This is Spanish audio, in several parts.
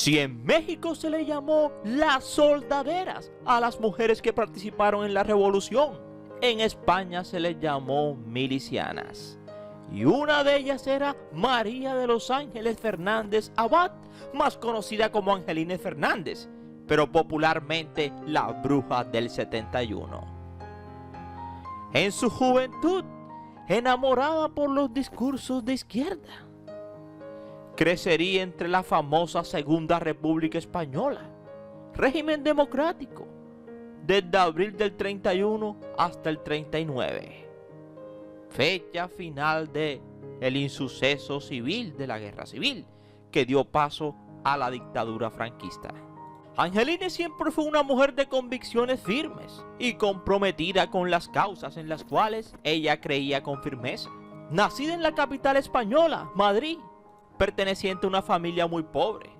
Si en México se le llamó las soldaderas a las mujeres que participaron en la revolución, en España se les llamó milicianas. Y una de ellas era María de los Ángeles Fernández Abad, más conocida como Angelines Fernández, pero popularmente la Bruja del 71. En su juventud, enamorada por los discursos de izquierda, crecería entre la famosa Segunda República Española, régimen democrático, desde abril del 31 hasta el 39, fecha final de el insuceso civil de la Guerra Civil, que dio paso a la dictadura franquista. Angelines siempre fue una mujer de convicciones firmes y comprometida con las causas en las cuales ella creía con firmeza. Nacida en la capital española, Madrid, perteneciente a una familia muy pobre.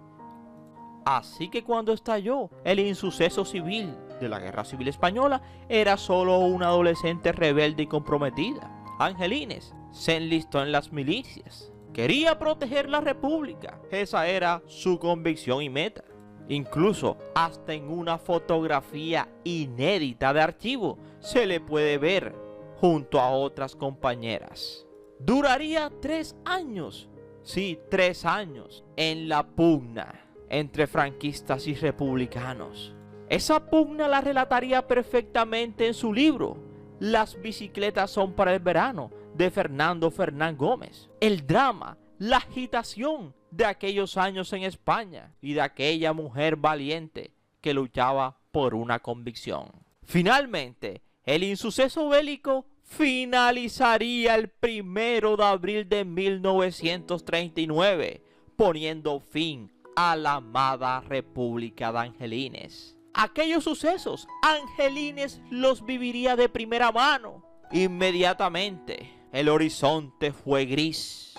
Así que cuando estalló el insuceso civil de la Guerra Civil Española, era solo una adolescente rebelde y comprometida. Angelines se enlistó en las milicias. Quería proteger la república. Esa era su convicción y meta. Incluso hasta en una fotografía inédita de archivo se le puede ver junto a otras compañeras. Duraría 3 años, sí, 3 años, en la pugna entre franquistas y republicanos. Esa pugna la relataría perfectamente en su libro Las bicicletas son para el verano, de Fernando Fernán Gómez. El drama, la agitación de aquellos años en España y de aquella mujer valiente que luchaba por una convicción. Finalmente, el insuceso bélico finalizaría el 1 de abril de 1939, poniendo fin a la amada República de Angelines. Aquellos sucesos, Angelines los viviría de primera mano. Inmediatamente, el horizonte fue gris.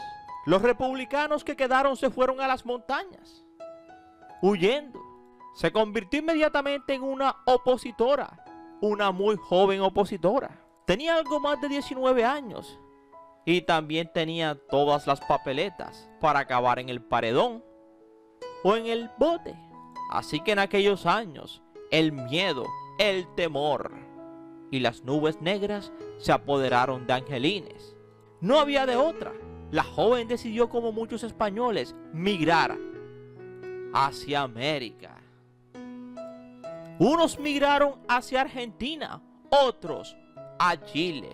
Los republicanos que quedaron se fueron a las montañas, huyendo. Se convirtió inmediatamente en una opositora, una muy joven opositora. Tenía algo más de 19 años y también tenía todas las papeletas para acabar en el paredón o en el bote. Así que en aquellos años, el miedo, el temor y las nubes negras se apoderaron de Angelines. No había de otra. La joven decidió, como muchos españoles, migrar hacia América. Unos migraron hacia Argentina, otros a Chile,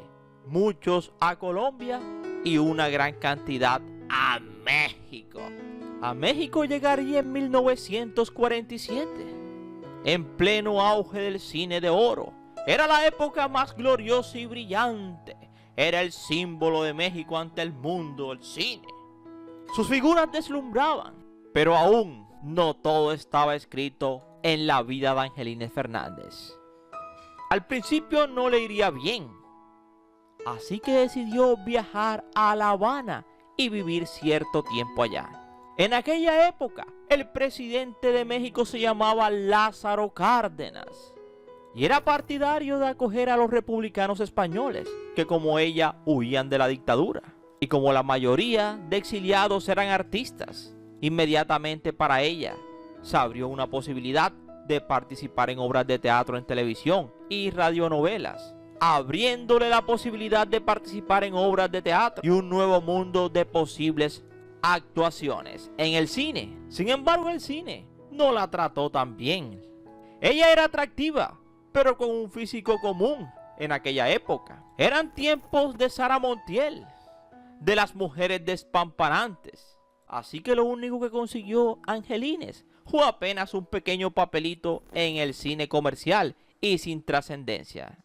muchos a Colombia y una gran cantidad a México. A México llegaría en 1947, en pleno auge del cine de oro. Era la época más gloriosa y brillante. Era el símbolo de México ante el mundo, el cine. Sus figuras deslumbraban, pero aún no todo estaba escrito en la vida de Angelines Fernández. Al principio no le iría bien, así que decidió viajar a La Habana y vivir cierto tiempo allá. En aquella época, el presidente de México se llamaba Lázaro Cárdenas y era partidario de acoger a los republicanos españoles, que como ella huían de la dictadura. Y como la mayoría de exiliados eran artistas, inmediatamente para ella se abrió una posibilidad de participar en obras de teatro en televisión y radionovelas, abriéndole la posibilidad de participar en obras de teatro y un nuevo mundo de posibles actuaciones en el cine. Sin embargo, el cine no la trató tan bien. Ella era atractiva, pero con un físico común en aquella época. Eran tiempos de Sara Montiel, de las mujeres despampanantes. Así que lo único que consiguió Angelines fue apenas un pequeño papelito en el cine comercial y sin trascendencia.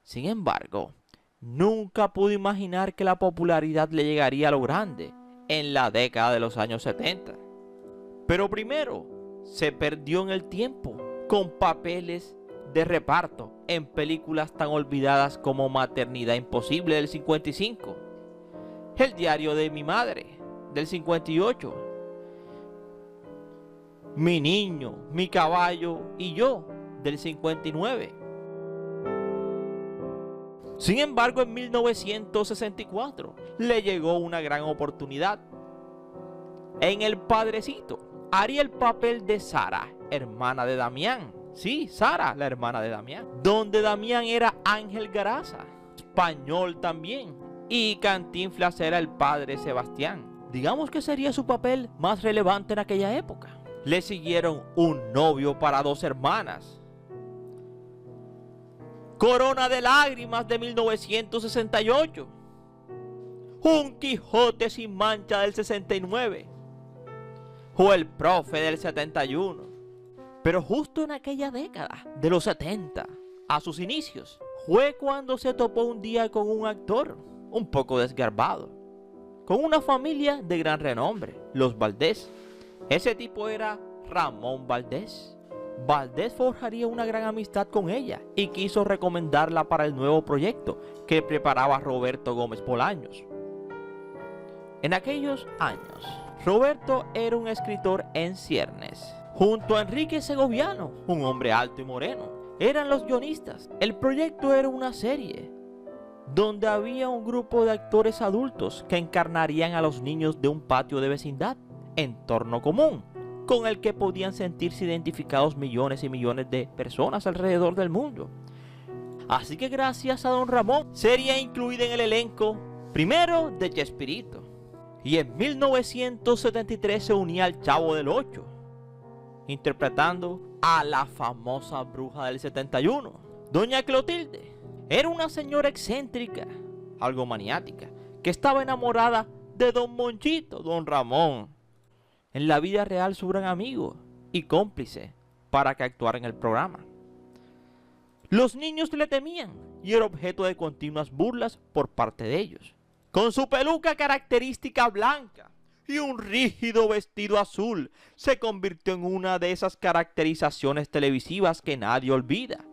Sin embargo, nunca pudo imaginar que la popularidad le llegaría a lo grande en la década de los años 70. Pero primero se perdió en el tiempo con papeles de reparto en películas tan olvidadas como Maternidad Imposible del 55, El diario de mi madre del 58, Mi niño, mi caballo y yo del 59. Sin embargo, en 1964 le llegó una gran oportunidad en El Padrecito, haría el papel de Sara, hermana de Damián. Sí, Sara, la hermana de Damián. Donde Damián era Ángel Garaza, español también. Y Cantinflas era el padre Sebastián. Digamos que sería su papel más relevante en aquella época. Le siguieron Un novio para dos hermanas, Corona de lágrimas de 1968, Un Quijote sin mancha del 69 o El profe del 71. Pero justo en aquella década de los 70, a sus inicios, fue cuando se topó un día con un actor un poco desgarbado, con una familia de gran renombre, los Valdés. Ese tipo era Ramón Valdés. Valdés forjaría una gran amistad con ella y quiso recomendarla para el nuevo proyecto que preparaba Roberto Gómez Bolaños. En aquellos años, Roberto era un escritor en ciernes. Junto a Enrique Segoviano, un hombre alto y moreno, eran los guionistas. El proyecto era una serie donde había un grupo de actores adultos que encarnarían a los niños de un patio de vecindad, entorno común, con el que podían sentirse identificados millones y millones de personas alrededor del mundo. Así que gracias a don Ramón, sería incluida en el elenco primero de Chespirito, y en 1973 se unía al Chavo del Ocho, interpretando a la famosa bruja del 71, doña Clotilde. Era una señora excéntrica, algo maniática, que estaba enamorada de don Monchito, don Ramón. En la vida real su gran amigo y cómplice para que actuara en el programa. Los niños le temían y era objeto de continuas burlas por parte de ellos. Con su peluca característica blanca y un rígido vestido azul, se convirtió en una de esas caracterizaciones televisivas que nadie olvida.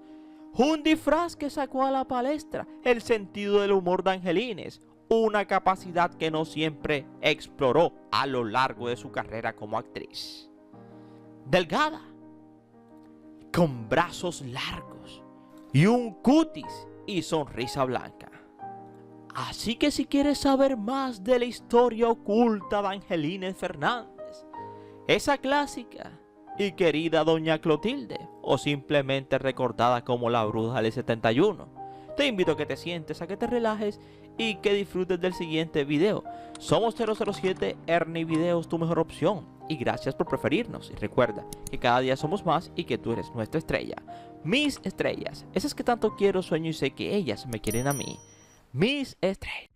Un disfraz que sacó a la palestra el sentido del humor de Angelines, una capacidad que no siempre exploró a lo largo de su carrera como actriz. Delgada, con brazos largos y un cutis y sonrisa blanca. Así que si quieres saber más de la historia oculta de Angelines Fernández, esa clásica y querida doña Clotilde, o simplemente recordada como la bruja del 71, te invito a que te sientes, a que te relajes y que disfrutes del siguiente video. Somos 007 Ernie Videos, tu mejor opción, y gracias por preferirnos. Y recuerda que cada día somos más y que tú eres nuestra estrella. Mis estrellas, esas que tanto quiero, sueño y sé que ellas me quieren a mí. Mis estrellas.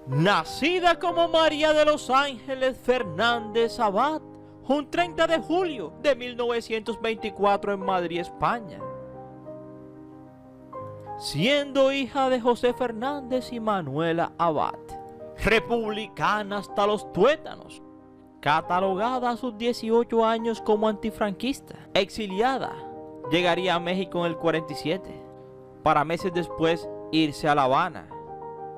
Nacida como María de los Ángeles Fernández Abad, un 30 de julio de 1924 en Madrid, España. Siendo hija de José Fernández y Manuela Abad, republicana hasta los tuétanos, catalogada a sus 18 años como antifranquista, exiliada, llegaría a México en el 47, para meses después irse a La Habana,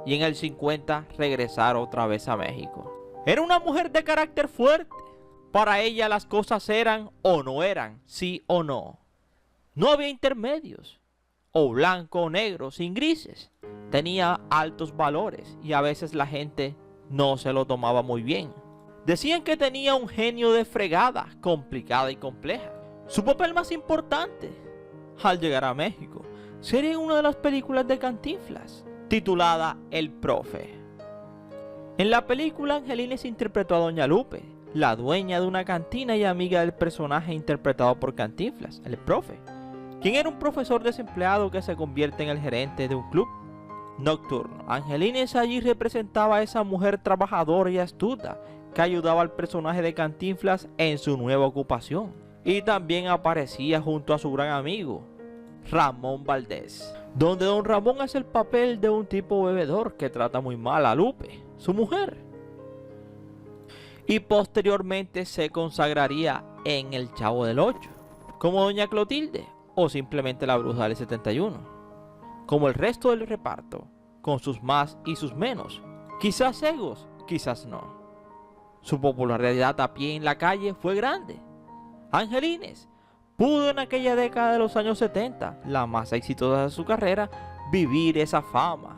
y en el 50 regresar otra vez a México. Era una mujer de carácter fuerte. Para ella las cosas eran o no eran, sí o no. No había intermedios, o blanco o negro, sin grises. Tenía altos valores y a veces la gente no se lo tomaba muy bien. Decían que tenía un genio de fregada, complicada y compleja. Su papel más importante, al llegar a México, sería en una de las películas de Cantinflas, titulada El profe. En la película, Angelines interpretó a Doña Lupe, la dueña de una cantina y amiga del personaje interpretado por Cantinflas, el profe, quien era un profesor desempleado que se convierte en el gerente de un club nocturno. Angelines allí representaba a esa mujer trabajadora y astuta que ayudaba al personaje de Cantinflas en su nueva ocupación, y también aparecía junto a su gran amigo Ramón Valdés, donde don Ramón hace el papel de un tipo bebedor que trata muy mal a Lupe, su mujer, y posteriormente se consagraría en El Chavo del Ocho como doña Clotilde o simplemente la bruja del 71, como el resto del reparto, con sus más y sus menos, quizás egos, quizás no. Su popularidad a pie en la calle fue grande. Angelines pudo en aquella década de los años 70, la más exitosa de su carrera, vivir esa fama,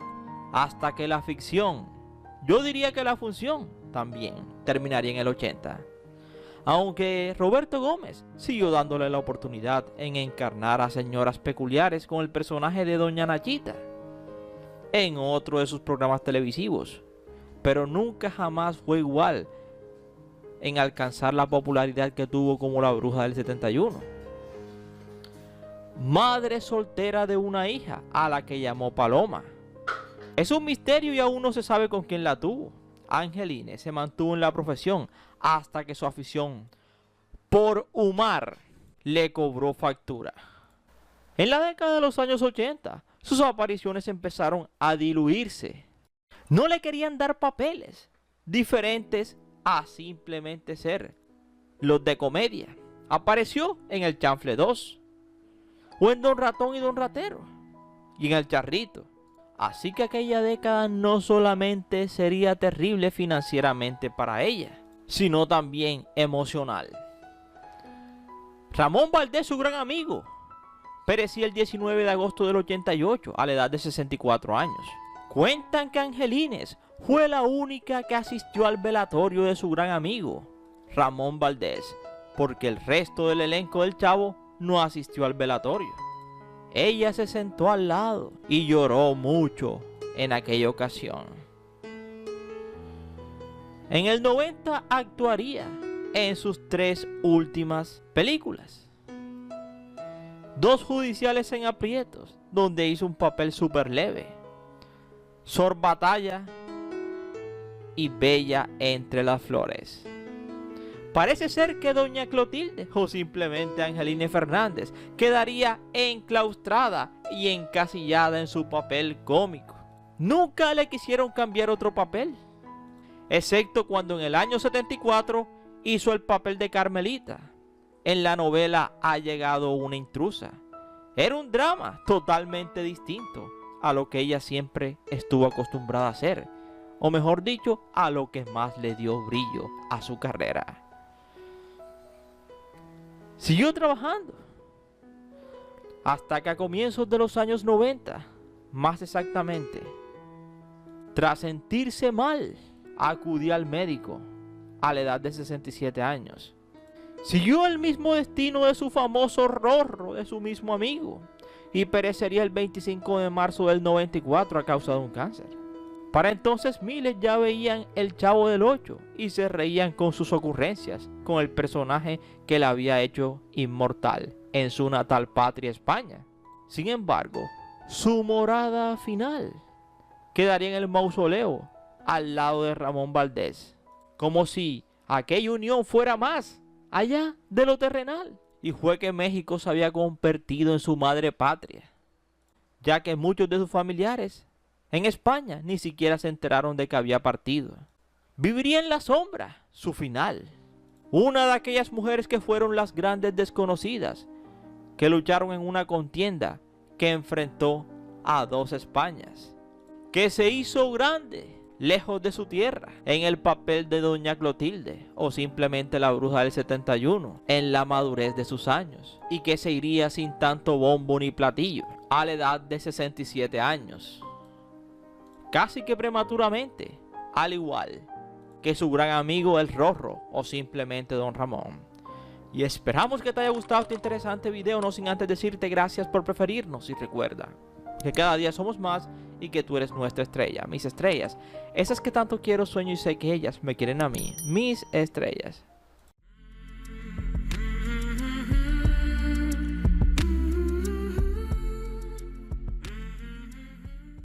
hasta que la ficción, yo diría que la función, también terminaría en el 80. Aunque Roberto Gómez siguió dándole la oportunidad en encarnar a señoras peculiares con el personaje de Doña Nachita en otro de sus programas televisivos, pero nunca jamás fue igual en alcanzar la popularidad que tuvo como la bruja del 71. Madre soltera de una hija a la que llamó Paloma. Es un misterio y aún no se sabe con quién la tuvo. Angelines se mantuvo en la profesión hasta que su afición por humar le cobró factura. En la década de los años 80, sus apariciones empezaron a diluirse. No le querían dar papeles diferentes a simplemente ser los de comedia. Apareció en El Chanfle 2, o en Don Ratón y Don Ratero, y en El Charrito. Así que aquella década no solamente sería terrible financieramente para ella, sino también emocional. Ramón Valdés, su gran amigo, perecía el 19 de agosto del 88 a la edad de 64 años. Cuentan que Angelines fue la única que asistió al velatorio de su gran amigo, Ramón Valdés, porque el resto del elenco del Chavo no asistió al velatorio. Ella se sentó al lado y lloró mucho en aquella ocasión. En el 90 actuaría en sus 3 últimas películas. 2 judiciales en aprietos, donde hizo un papel súper leve. Sor Batalla y Bella entre las flores. Parece ser que Doña Clotilde, o simplemente Angelines Fernández, quedaría enclaustrada y encasillada en su papel cómico. Nunca le quisieron cambiar otro papel, excepto cuando en el año 74 hizo el papel de Carmelita en la novela Ha llegado una intrusa. Era un drama totalmente distinto a lo que ella siempre estuvo acostumbrada a hacer, o mejor dicho, a lo que más le dio brillo a su carrera. Siguió trabajando hasta que a comienzos de los años 90, más exactamente, tras sentirse mal, acudió al médico a la edad de 67 años. Siguió el mismo destino de su famoso Rorro, de su mismo amigo, y perecería el 25 de marzo del 94 a causa de un cáncer. Para entonces miles ya veían El Chavo del Ocho y se reían con sus ocurrencias, con el personaje que le había hecho inmortal en su natal patria España. Sin embargo, su morada final quedaría en el mausoleo al lado de Ramón Valdés, como si aquella unión fuera más allá de lo terrenal. Y fue que México se había convertido en su madre patria, ya que muchos de sus familiares en España ni siquiera se enteraron de que había partido. Viviría en la sombra su final. Una de aquellas mujeres que fueron las grandes desconocidas, que lucharon en una contienda que enfrentó a 2 Españas, que se hizo grande lejos de su tierra en el papel de Doña Clotilde, o simplemente la bruja del 71 en la madurez de sus años, y que se iría sin tanto bombo ni platillo a la edad de 67 años. Casi que prematuramente, al igual que su gran amigo el Rorro, o simplemente Don Ramón. Y esperamos que te haya gustado este interesante video, no sin antes decirte gracias por preferirnos, y recuerda que cada día somos más y que tú eres nuestra estrella, mis estrellas, esas que tanto quiero, sueño y sé que ellas me quieren a mí, mis estrellas.